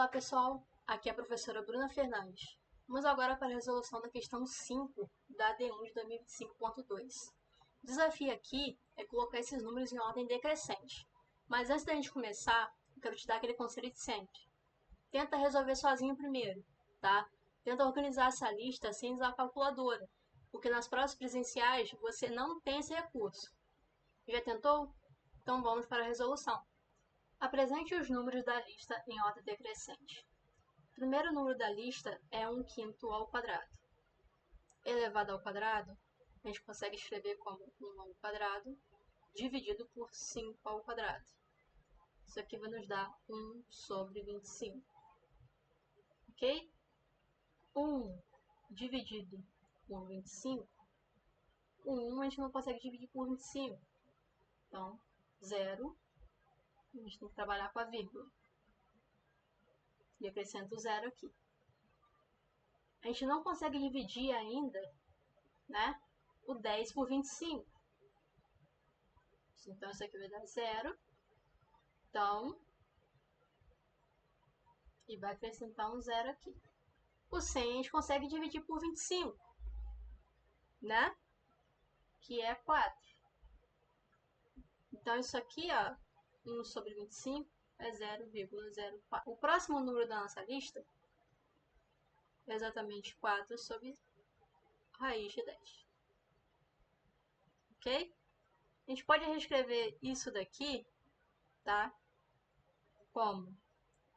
Olá pessoal, aqui é a professora Bruna Fernandes. Vamos agora para a resolução da questão 5 da AD1 de 2025.2. O desafio aqui é colocar esses números em ordem decrescente. Mas antes da gente começar, eu quero te dar aquele conselho de sempre. Tenta resolver sozinho primeiro, tá? Tenta organizar essa lista sem usar a calculadora, porque nas provas presenciais você não tem esse recurso. Já tentou? Então vamos para a resolução. Apresente os números da lista em ordem decrescente. O primeiro número da lista é 1/5 ao quadrado. Elevado ao quadrado, a gente consegue escrever como 1 ao quadrado dividido por 5 ao quadrado. Isso aqui vai nos dar 1 sobre 25. Ok? 1 dividido por 25. O 1 a gente não consegue dividir por 25. Então, 0. A gente tem que trabalhar com a vírgula. E acrescento 0 aqui. A gente não consegue dividir ainda, né, o 10 por 25. Então, isso aqui vai dar 0. Então, e vai acrescentar um 0 aqui. O 100 a gente consegue dividir por 25, né? Que é 4. Então, isso aqui, ó, 1 sobre 25 é 0,04. O próximo número da nossa lista é exatamente 4 sobre raiz de 10. Ok? A gente pode reescrever isso daqui, tá? Como?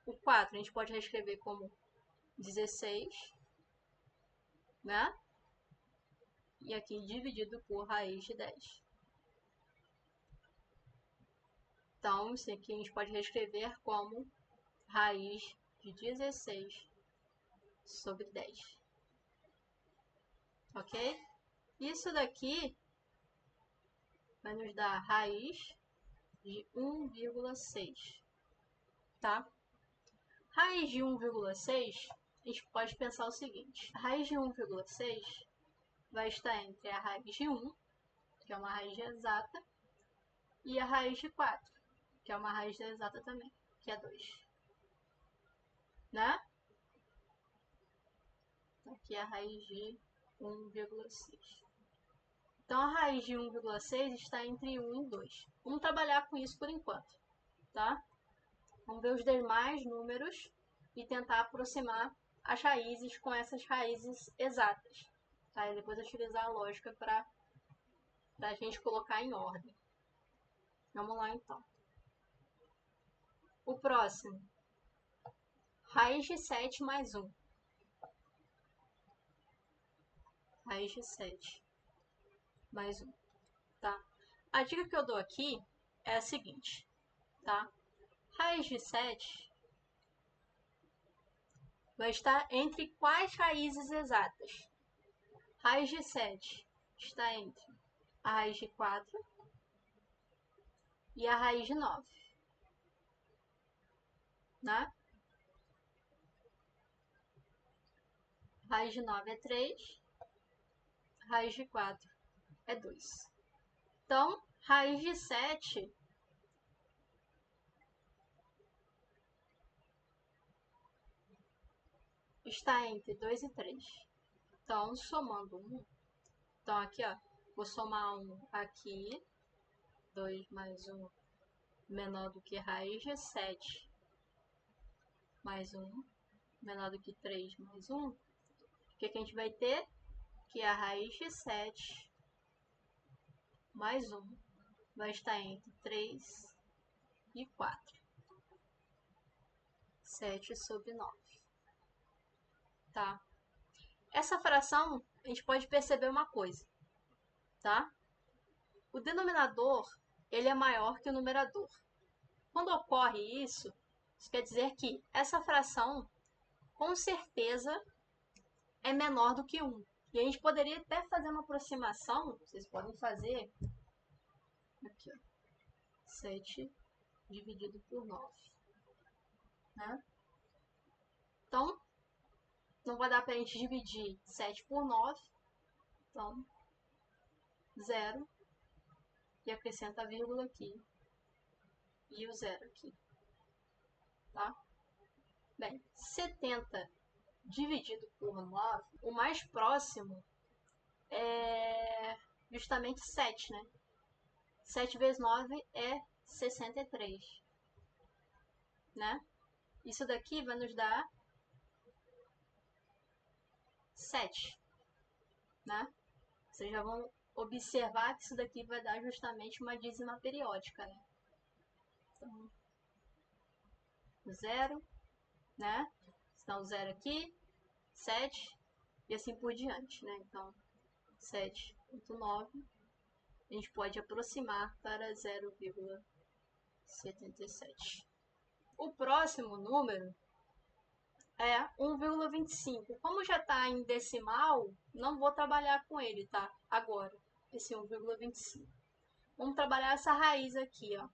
O 4 a gente pode reescrever como 16, né? E aqui dividido por raiz de 10. Então, isso aqui a gente pode reescrever como raiz de 16 sobre 10. Ok? Isso daqui vai nos dar raiz de 1,6. Tá? Raiz de 1,6, a gente pode pensar o seguinte. A raiz de 1,6 vai estar entre a raiz de 1, que é uma raiz exata, e a raiz de 4, que é uma raiz exata também, que é 2. Né? Aqui é a raiz de 1,6. Então, a raiz de 1,6 está entre 1 e 2. Vamos trabalhar com isso por enquanto, tá? Vamos ver os demais números e tentar aproximar as raízes com essas raízes exatas. Tá? E depois utilizar a lógica para a gente colocar em ordem. Vamos lá, então. O próximo. Raiz de 7 mais 1. Raiz de 7 mais 1. Tá? A dica que eu dou aqui é a seguinte. Tá? Raiz de 7 vai estar entre quais raízes exatas? Raiz de 7 está entre a raiz de 4 e a raiz de 9. Né? Raiz de 9 é 3, raiz de 4 é 2. Então, raiz de 7 está entre 2 e 3. Então, somando 1. Então, aqui, ó, vou somar 1 aqui. 2 mais 1 menor do que raiz de 7 mais 1 menor do que 3 mais 1. O que a gente vai ter? Que a raiz de 7 mais 1 vai estar entre 3 e 4. 7 sobre 9. Tá? Essa fração, a gente pode perceber uma coisa, tá? O denominador, ele é maior que o numerador. Quando ocorre isso quer dizer que essa fração, com certeza, é menor do que 1. E a gente poderia até fazer uma aproximação, vocês podem fazer, aqui, ó, 7 dividido por 9. Né? Então, não vai dar para a gente dividir 7 por 9. Então, 0. E acrescenta a vírgula aqui. E o 0 aqui. Tá? Bem, 70 dividido por 9, o mais próximo é justamente 7, né? 7 vezes 9 é 63, né? Isso daqui vai nos dar 7, né? Vocês já vão observar que isso daqui vai dar justamente uma dízima periódica, né? Então, 0, né? Então, 0 aqui, 7 e assim por diante, né? Então, 7,9 a gente pode aproximar para 0,77. O próximo número é 1,25. Como já está em decimal, não vou trabalhar com ele, tá? Agora, esse 1,25. Vamos trabalhar essa raiz aqui, ó.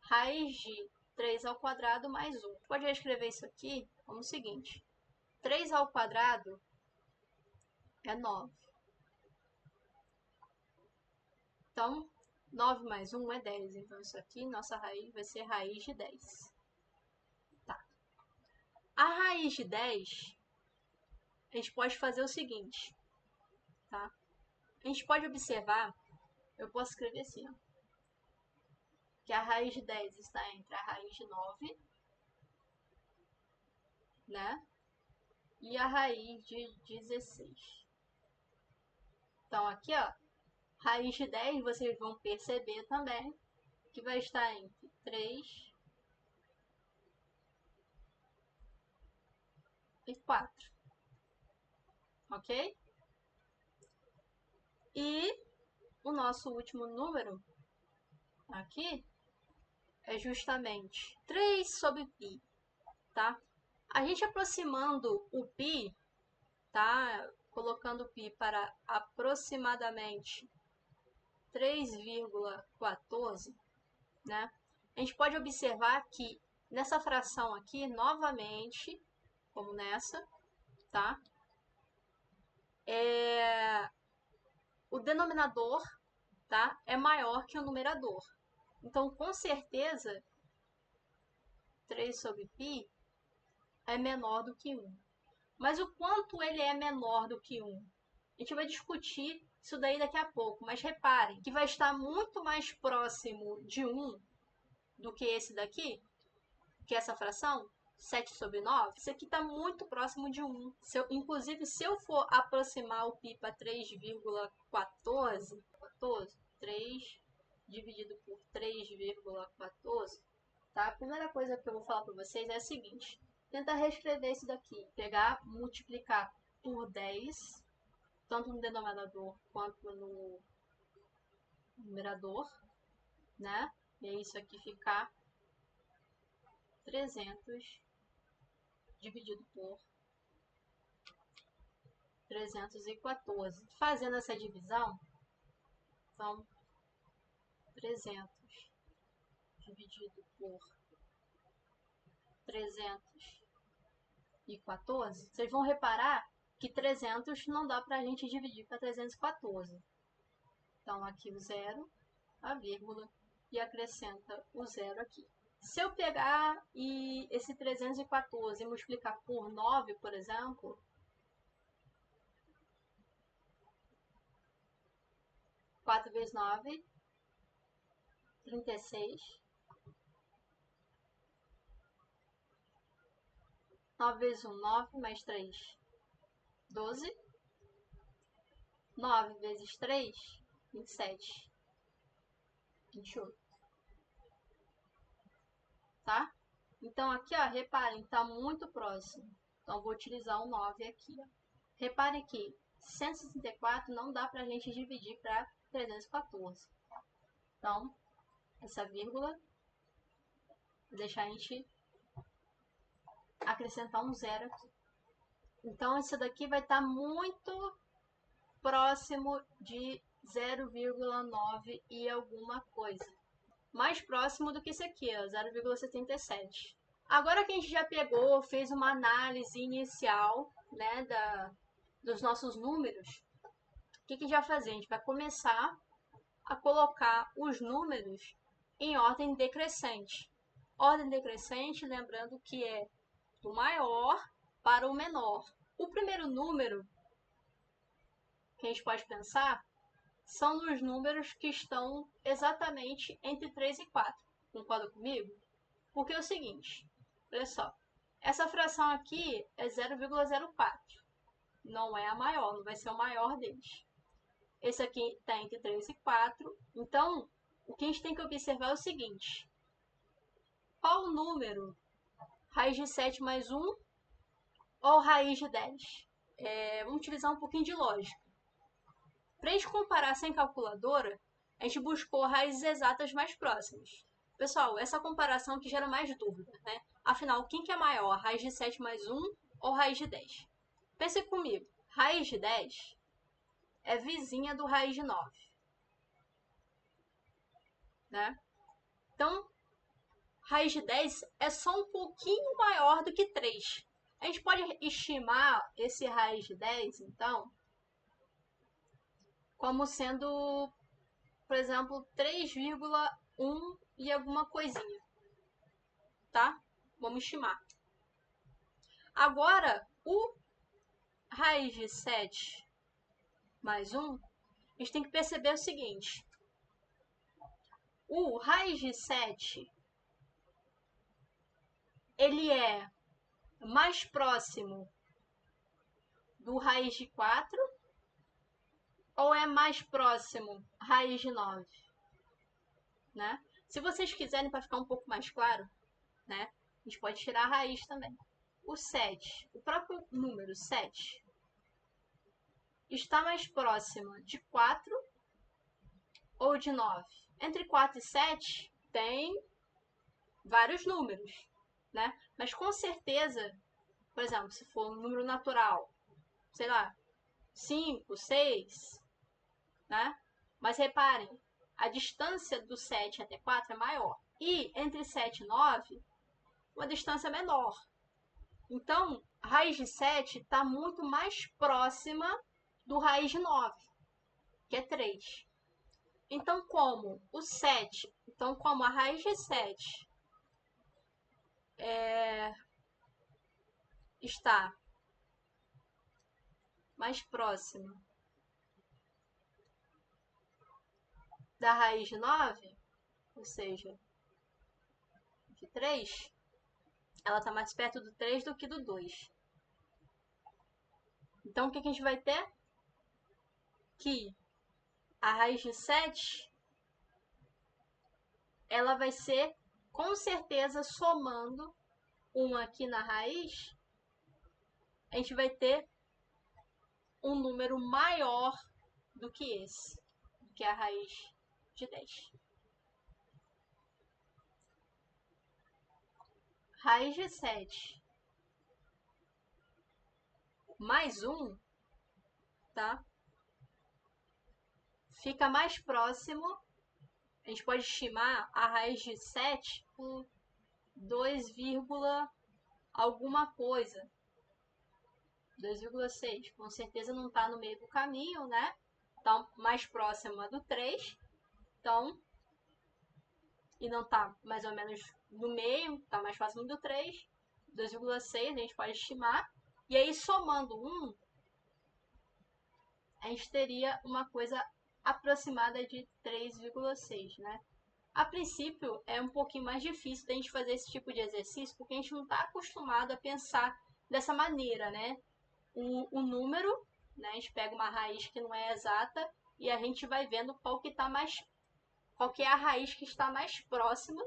Raiz de 3 ao quadrado mais 1. Pode escrever isso aqui como o seguinte. 3 ao quadrado é 9. Então, 9 mais 1 é 10. Então, isso aqui, nossa raiz vai ser raiz de 10. Tá. A raiz de 10, a gente pode fazer o seguinte, tá? A gente pode observar, eu posso escrever assim, ó, que a raiz de 10 está entre a raiz de 9, né? E a raiz de 16. Então, aqui, ó, raiz de 10, vocês vão perceber também que vai estar entre 3 e 4. Ok? E o nosso último número aqui é justamente 3 sobre π, tá? A gente aproximando o π, tá? Colocando o π para aproximadamente 3,14, né? A gente pode observar que nessa fração aqui, novamente, como nessa, tá? O denominador, tá? É maior que o numerador. Então, com certeza, 3 sobre π é menor do que 1. Mas o quanto ele é menor do que 1? A gente vai discutir isso daí daqui a pouco, mas reparem que vai estar muito mais próximo de 1 do que esse daqui, que é essa fração, 7 sobre 9. Isso aqui está muito próximo de 1. Inclusive, se eu for aproximar o π para 3,14, 3 dividido por 3,14, tá? A primeira coisa que eu vou falar para vocês é a seguinte. Tentar reescrever isso daqui. Pegar, multiplicar por 10, tanto no denominador quanto no numerador, né? E aí isso aqui ficar 300 dividido por 314. Fazendo essa divisão, então 300 dividido por 314, vocês vão reparar que 300 não dá para a gente dividir para 314. Então, aqui o 0, a vírgula, e acrescenta o 0 aqui. Se eu pegar esse 314 e multiplicar por 9, por exemplo, quatro vezes 9, 36. 9 vezes 1, 9, mais 3, 12. 9 vezes 3, 27. 28. Tá? Então, aqui, ó, reparem, tá muito próximo. Então, vou utilizar o 9 aqui, ó. Reparem que 164 não dá pra gente dividir para 314. Então, essa vírgula, vou deixar a gente acrescentar um 0 aqui. Então, isso daqui vai estar muito próximo de 0,9 e alguma coisa. Mais próximo do que isso aqui, 0,77. Agora que a gente já pegou, fez uma análise inicial, né, dos nossos números, o que a gente vai fazer? A gente vai começar a colocar os números em ordem decrescente. Ordem decrescente, lembrando que é do maior para o menor. O primeiro número que a gente pode pensar são nos números que estão exatamente entre 3 e 4. Concorda comigo? Porque é o seguinte, olha só, essa fração aqui é 0,04. Não é a maior, não vai ser o maior deles. Esse aqui está entre 3 e 4. Então, o que a gente tem que observar é o seguinte. Qual o número? Raiz de 7 mais 1 ou raiz de 10? Vamos utilizar um pouquinho de lógica. Para a gente comparar sem calculadora, a gente buscou raízes exatas mais próximas. Pessoal, essa comparação que gera mais dúvida, né? Afinal, quem que é maior, raiz de 7 mais 1 ou raiz de 10? Pense comigo, raiz de 10 é vizinha do raiz de 9. Né? Então, raiz de 10 é só um pouquinho maior do que 3. A gente pode estimar esse raiz de 10, então, como sendo, por exemplo, 3,1 e alguma coisinha. Tá? Vamos estimar. Agora, o raiz de 7 mais 1, a gente tem que perceber o seguinte. O raiz de 7, ele é mais próximo do raiz de 4 ou é mais próximo raiz de 9? Né? Se vocês quiserem, para ficar um pouco mais claro, né, a gente pode tirar a raiz também. O 7, o próprio número 7, está mais próximo de 4 ou de 9? Entre 4 e 7 tem vários números, né? Mas com certeza, por exemplo, se for um número natural, sei lá, 5, 6, né? Mas reparem, a distância do 7 até 4 é maior. E entre 7 e 9, uma distância menor. Então, a raiz de 7 está muito mais próxima do raiz de 9, que é 3. Então, como a raiz de 7 está mais próxima da raiz de 9, ou seja, de 3, ela está mais perto do 3 do que do 2. Então, o que a gente vai ter? Que a raiz de 7, ela vai ser, com certeza, somando 1 aqui na raiz, a gente vai ter um número maior do que esse, que é a raiz de 10. Raiz de 7 mais 1, tá? Fica mais próximo, a gente pode estimar a raiz de 7 por 2, alguma coisa. 2,6. Com certeza não está no meio do caminho, né? Então, mais próxima do 3. Então, e não está mais ou menos no meio, está mais próximo do 3. 2,6 a gente pode estimar. E aí, somando 1, a gente teria uma coisa aproximada de 3,6, né? A princípio, é um pouquinho mais difícil da gente fazer esse tipo de exercício, porque a gente não está acostumado a pensar dessa maneira, né? O número, né? A gente pega uma raiz que não é exata e a gente vai vendo qual que é a raiz que está mais próxima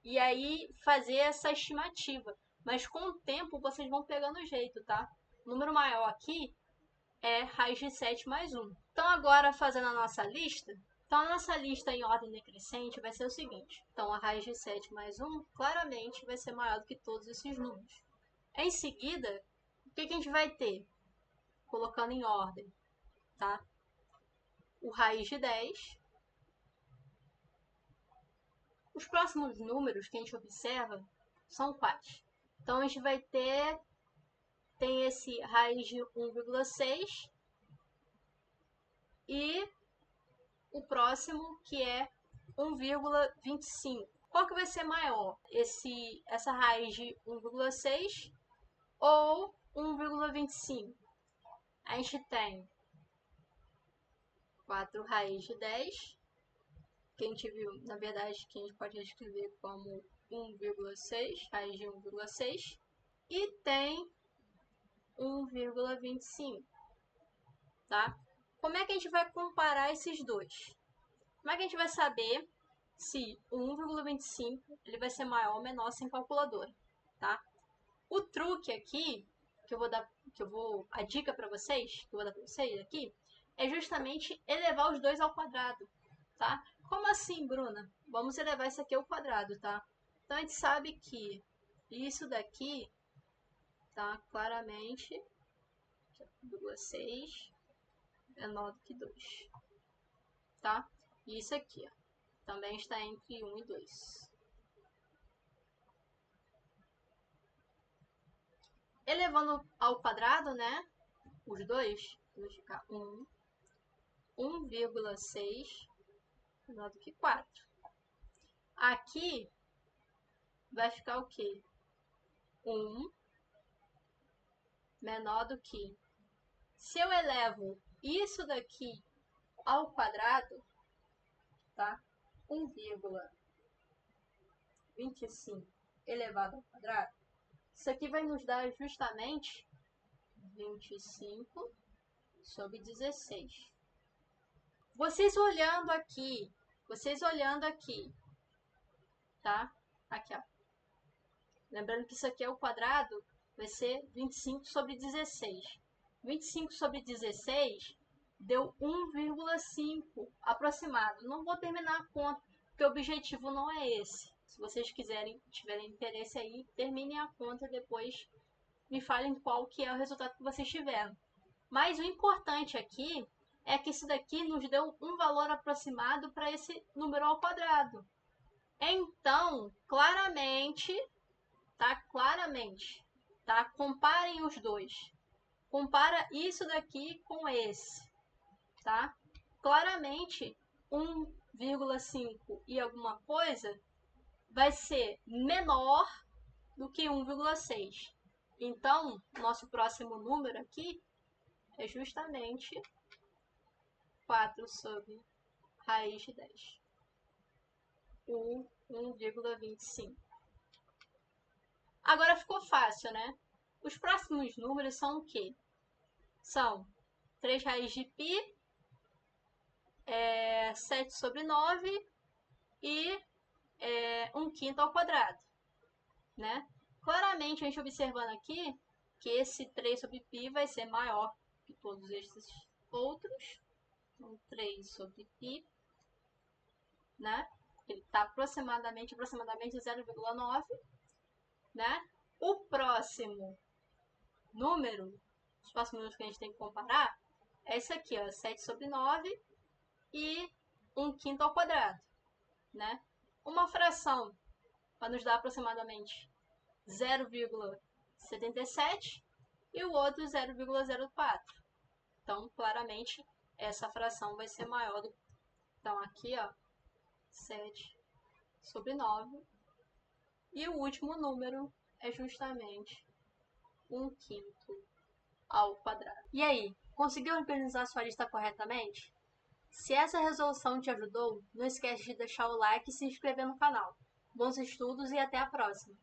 e aí fazer essa estimativa. Mas com o tempo vocês vão pegando o jeito, tá? O número maior aqui é raiz de 7 mais 1. Então agora fazendo a nossa lista, então a nossa lista em ordem decrescente vai ser o seguinte. Então a raiz de 7 mais 1 claramente vai ser maior do que todos esses números. Em seguida, o que a gente vai ter? Colocando em ordem, tá? O raiz de 10. Os próximos números que a gente observa são quais? Então, a gente vai ter, tem esse raiz de 1,6 e o próximo que é 1,25. Qual que vai ser maior? Essa raiz de 1,6 ou 1,25? A gente tem 4 raiz de 10, que a gente viu, na verdade, que a gente pode escrever como 1,6, raiz de 1,6, e tem 1,25, tá? Como é que a gente vai comparar esses dois? Como é que a gente vai saber se o 1,25 ele vai ser maior ou menor sem calculadora, tá? O truque aqui que eu vou dar, a dica para vocês, que eu vou dar para vocês aqui, é justamente elevar os dois ao quadrado, tá? Como assim, Bruna? Vamos elevar isso aqui ao quadrado, tá? Então a gente sabe que isso daqui, tá? Claramente, 0,6 é menor do que 2, tá? E isso aqui, ó, também está entre 1 e 2. Elevando ao quadrado, né? Os dois, vai ficar 1,6 menor do que 4. Aqui vai ficar o quê? 1 menor do que. Se eu elevo isso daqui ao quadrado, tá? 1,25 elevado ao quadrado, isso aqui vai nos dar justamente 25 sobre 16. Vocês olhando aqui, tá? Aqui, ó. Lembrando que isso aqui é o quadrado, vai ser 25 sobre 16. 25 sobre 16 deu 1,5 aproximado. Não vou terminar a conta, porque o objetivo não é esse. Se vocês tiverem interesse aí, terminem a conta e depois me falem qual que é o resultado que vocês tiveram. Mas o importante aqui é que isso daqui nos deu um valor aproximado para esse número ao quadrado. Então, claramente, tá? Comparem os dois. Compara isso daqui com esse, tá? Claramente, 1,5 e alguma coisa vai ser menor do que 1,6. Então, nosso próximo número aqui é justamente 4 sobre raiz de 10. 1,25. Agora ficou fácil, né? Os próximos números são o quê? São 3 raiz de π, 7 sobre 9 e 1/5 ao quadrado, né? Claramente, a gente observando aqui que esse 3 sobre π vai ser maior que todos esses outros. Então, 3 sobre π, né? Ele está aproximadamente 0,9, né? O próximo número, os próximos números que a gente tem que comparar, é esse aqui, ó, 7 sobre 9 e 1/5 ao quadrado, né? Uma fração vai nos dar aproximadamente 0,77 e o outro 0,04. Então, claramente, essa fração vai ser maior do que... Então, aqui, ó, 7 sobre 9. E o último número é justamente 1/5 ao quadrado. E aí, conseguiu organizar sua lista corretamente? Se essa resolução te ajudou, não esquece de deixar o like e se inscrever no canal. Bons estudos e até a próxima!